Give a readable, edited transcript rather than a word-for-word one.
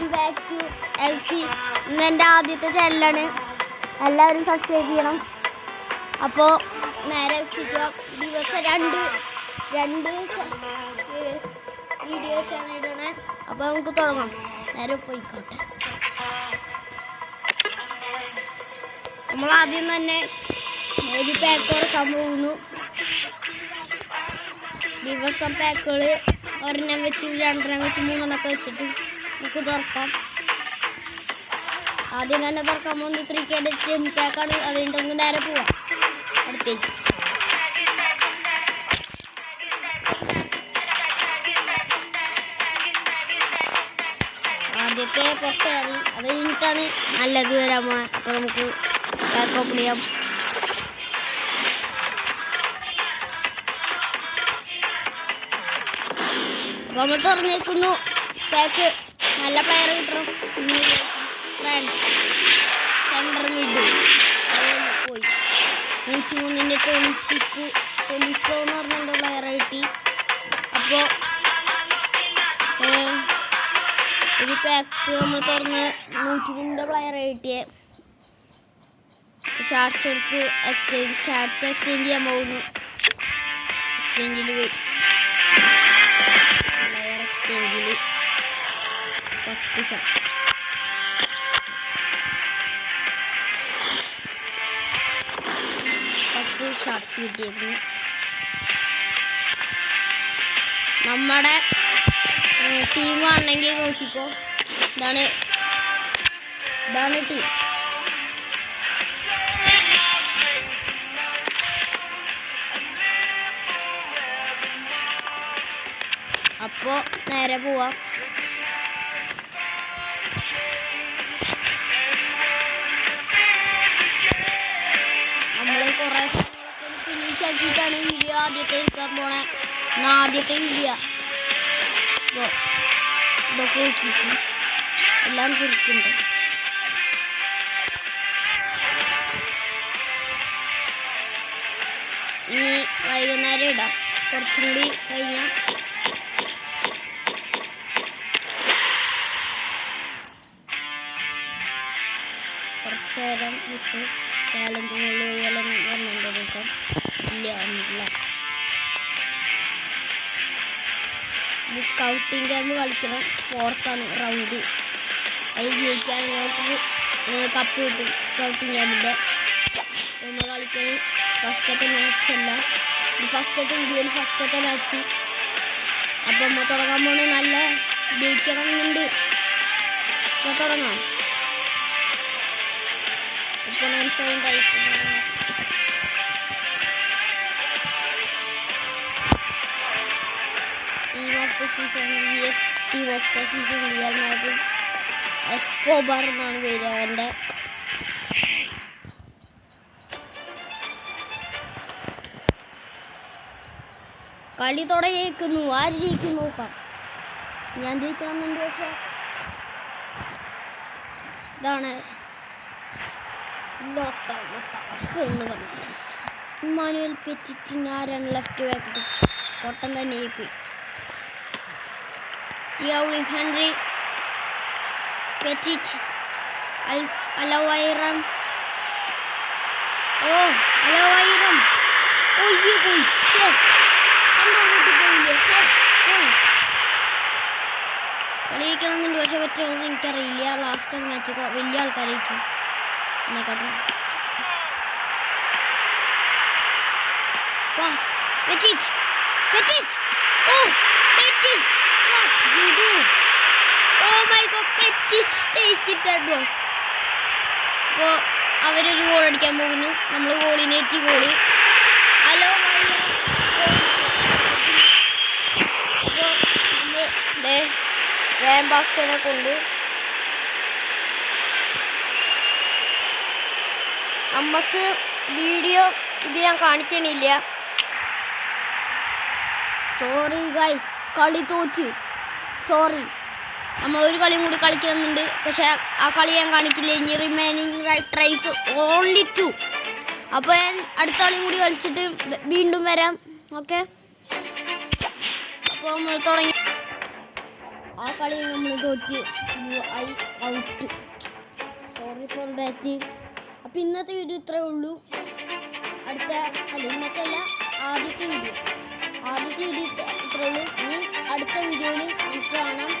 Welcome back to FC. ഇന്ന് എൻ്റെ ആദ്യത്തെ ചാനലാണ്. എല്ലാവരും സബ്സ്ക്രൈബ് ചെയ്യണം. അപ്പോൾ നേരെ ദിവസം രണ്ട് വീഡിയോ ചാനൽ ഇടണേ. അപ്പോൾ നമുക്ക് തുടങ്ങാം. നേരെ പോയിക്കോട്ടെ. നമ്മൾ ആദ്യം തന്നെ ഒരു പാക്ക് തുറക്കാൻ പോകുന്നു. ദിവസം പാക്കുകൾ ഒരെണ്ണം വെച്ച് രണ്ടെണ്ണം വെച്ച് മൂന്നെണ്ണമൊക്കെ വെച്ചിട്ട് നമുക്ക് തുറക്കാം. ആദ്യം തന്നെ തുറക്കാൻ പോകുന്നത് 3K പാക്കാണ്. അതുകൊണ്ട് നമുക്ക് നേരെ പോവാം അടുത്തേക്ക്. ആദ്യത്തെ പൊട്ടയാണ്, അത് കഴിഞ്ഞിട്ടാണ് നല്ലത് വരാൻ പോകാൻ. അപ്പോൾ നമുക്ക് പാക്ക് ഓപ്പൺ ചെയ്യാം. അപ്പോൾ നമ്മൾ തുറന്നേക്കുന്നു. പാക്ക് നല്ല പ്ലെയർ കിട്ടണം. സെൻറ്റർ മിഡ് പോയി 103-ൻ്റെ ടൊലിസോ എന്ന് പറഞ്ഞ പ്ലെയറെ കിട്ടി. അപ്പോൾ ഒരു പാക്ക് നമ്മൾ തുറന്ന് 103-ൻ്റെ പ്ലെയറെ കിട്ടിയേ. ഷാർട്സ് എടുത്ത് എക്സ്ചേഞ്ച് ചെയ്യാൻ പോകുന്നു. എക്സ്ചേഞ്ചിൽ പോയി 10 ഷാർട്സ്. കിട്ടിയിരുന്നു. നമ്മുടെ ടീം ആണെങ്കിൽ നോക്കിക്കോ, ഇതാണ് ടീം. അപ്പോൾ നേരെ പോവാം. നമ്മൾ കുറേ ഫിനിഷ് ആക്കിയിട്ടാണ് വീഡിയോ ആദ്യത്തെ എടുക്കാൻ പോണേ. ആദ്യത്തെ വീഡിയോ ഇതൊക്കെ വെച്ചിട്ട് എല്ലാം കുറിക്കുന്നുണ്ട്. ഇനി വൈകുന്നേരം ഇടാം. കുറച്ചും കൂടി കഴിഞ്ഞാൽ കുറച്ച് നേരം നിൽക്കും. ചാലഞ്ചുകളിൽ എല്ലാം വന്നിട്ടുണ്ടെടുക്കാം. ഇല്ല, വന്നിട്ടില്ല. ഇത് സ്കൗട്ടിങ് ക്യാമ്പ് കളിക്കണം. 4th round. അത് ജയിക്കുകയാണെങ്കിൽ കപ്പ് കിട്ടും. സ്കൗട്ടിങ് ക്യാമ്പിൻ്റെ നമ്മൾ കളിക്കണം. ഫസ്റ്റത്തെ മാച്ചല്ല, ഇത് ഇന്ത്യയിൽ ഫസ്റ്റത്തെ മാച്ച്. അപ്പം നമ്മൾ തുടങ്ങാൻ പോണേ. നല്ല ജയിക്കണം എന്നുണ്ട്. അപ്പോൾ തുടങ്ങാം. ഇപ്പോൾ ഞാൻ സൗണ്ട് അയക്കുന്നു. Team of the season Real Madrid. Escobar എന്നാണ് പേര് അവൻ്റെ. കളി തുടങ്ങിയിരിക്കുന്നു. ആര് ജയിക്കും നോക്കാം. ഞാൻ ജയിക്കണമെന്നുണ്ട്. പക്ഷേ ഇതാണ് എന്ന് പറഞ്ഞിട്ട് ഇമ്മാനുവൽ പെറ്റിറ്റിന് ആരാണ് ലെഫ്റ്റ് ബാക്കിട്ട് പൊട്ടൻ തന്നെ പോയി. Thierry Henry, Petit, Alawairam. Oh, Alawairam. Oh, you boy. Shit. അങ്ങോട്ട് പോയില്ലേ? പോയി. കളിക്കണമെന്നുണ്ട്. പക്ഷെ പറ്റുമെന്ന് എനിക്കറിയില്ല. ലാസ്റ്റ് മാച്ച് വലിയ ആൾക്കാരായിരിക്കും എന്നെക്കാട്ടും. Pass. Petit. Oh, Petit. What you do? Oh my God, Petit, take it that ball. അപ്പോൾ അവരൊരു ഗോൾ അടിക്കാൻ പോകുന്നു. നമ്മൾ ഗോളിനേറ്റി ഗോള്. ഹലോ അപ്പോൾ നമ്മൾ വാൻബാസ്റ്റനെ കൊണ്ട് നമുക്ക് വീഡിയോ ഇത് ഞാൻ കാണിക്കണില്ല. സോറി ഗൈസ്, കളി തോറ്റു. സോറി. നമ്മളൊരു കളിയും കൂടി കളിക്കണമെന്നുണ്ട്. പക്ഷെ ആ കളി ഞാൻ കാണിക്കില്ല. ഇനി റിമൈനിങ് ട്രൈസ് ഓൺലി 2. അപ്പോൾ ഞാൻ അടുത്ത കളിയും കൂടി കളിച്ചിട്ട് വീണ്ടും വരാം. ഓക്കെ, അപ്പോൾ നമ്മൾ തുടങ്ങി. ആ കളി നമ്മൾ തോറ്റ്. I out. Sorry for that. അപ്പോൾ ഇന്നത്തെ വീഡിയോ ഇത്രയേ ഉള്ളൂ. ഇന്നത്തെ അല്ല, ആദ്യത്തെ വീഡിയോ ഇത്രയേ ഉള്ളൂ. ഇനി അടുത്ത വീഡിയോയിൽ നമുക്ക് കാണാം.